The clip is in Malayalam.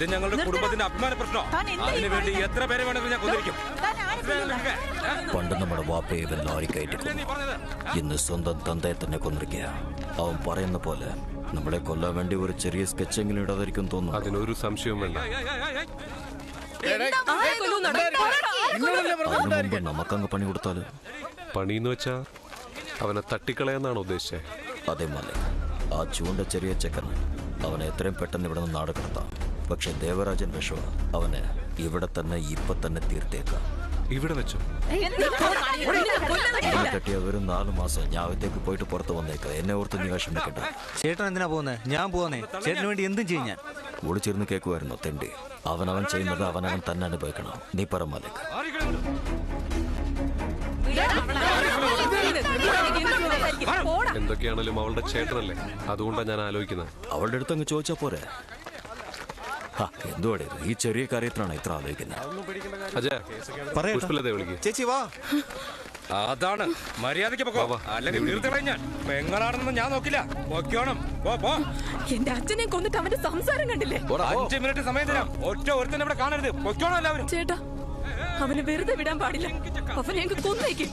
ഇത് ഞങ്ങളുടെ കുടുംബത്തിന്റെ അഭിമാന പ്രശ്നമാണ്. അതിനുവേണ്ടി എത്ര പേരെ വേണമെങ്കിലും ഞാൻ കൊന്നിരിക്കും. പണ്ട് നമ്മുടെ വാപ്പയെ ഇവൻ ലോറി കയറ്റി ഇന്ന് സ്വന്തം തന്തയെ തന്നെ കൊന്നിരിക്കുക. അവൻ പറയുന്ന പോലെ നമ്മളെ കൊല്ലാൻ വേണ്ടി ഒരു ചെറിയ സ്കെച്ചെങ്കിലും ഇടാതിരിക്കും തോന്നുന്നു. അതിനൊരു സംശയവും വേണ്ട. അതിനു മുമ്പ് നമുക്കങ്ങ് പണി കൊടുത്താല് പണിന്ന് വെച്ചാ അവനെ തട്ടിക്കളയാന്നാണ് ഉദ്ദേശിച്ചത്. അതേ മാലിക്, ആ ചൂണ്ട ചെറിയ ചെക്കൻ അവനെ എത്രയും പെട്ടെന്ന് ഇവിടെ നിന്ന് നാട് കടത്താം. പക്ഷെ ദേവരാജൻ വിഷമ അവനെ ഇവിടെ തന്നെ ഇപ്പൊ തന്നെ തീർത്തേക്കാം. ഇവിടെ വെച്ചോ? കെട്ടിയ ഒരു 4 മാസം ഞാൻ അകത്തേക്ക് പോയിട്ട് പുറത്ത് വന്നേക്ക. എന്നെ ഓർത്ത് നീ വിഷമിക്കണ്ട. ചേട്ടൻ എന്തിനാ പോകുന്നത്? ഞാൻ പോന്നേ. ചേട്ടന് വേണ്ടി എന്തും ചെയ്യും ഞാൻ. ഒളിച്ചിരുന്ന് കേൾക്കുമായിരുന്നു തെണ്ടി. അവനവൻ ചെയ്യുന്നത് അവനവൻ തന്നെ അനുഭവിക്കണം. നീ പറ മാലിക്. എന്തൊക്കെയാണേലും അവളുടെ ചേട്ടനല്ലേ, അതുകൊണ്ടാണ് ഞാൻ ആലോചിക്കുന്നത്. അവളുടെ അടുത്ത് അങ്ങ് ചോദിച്ചാ പോരെ. എന്തുവാടേ ഈ ചെറിയ കാര്യത്തിനാണ് ഇത്ര ആലോചിക്കുന്നത്? ചേച്ചി വാ. അതാണ് മര്യാദയ്ക്ക് പൊക്കോ, അല്ലെങ്കിൽ തീർത്തളയും ഞാൻ. പെങ്ങളാണെന്ന് ഞാൻ നോക്കില്ല. പൊക്കോണം. എന്റെ അച്ഛനെ കൊന്നിട്ട് അവന്റെ സംസാരം കണ്ടില്ലേ? 5 മിനിറ്റ് സമയം തരാം. ഒറ്റ ഒരുത്തന്നെ ഇവിടെ കാണരുത്. പൊക്കോണം എല്ലാവരും. ചേട്ടാ, അവനെ വെറുതെ വിടാൻ പാടില്ല. അവനെ കൊന്നേക്കും.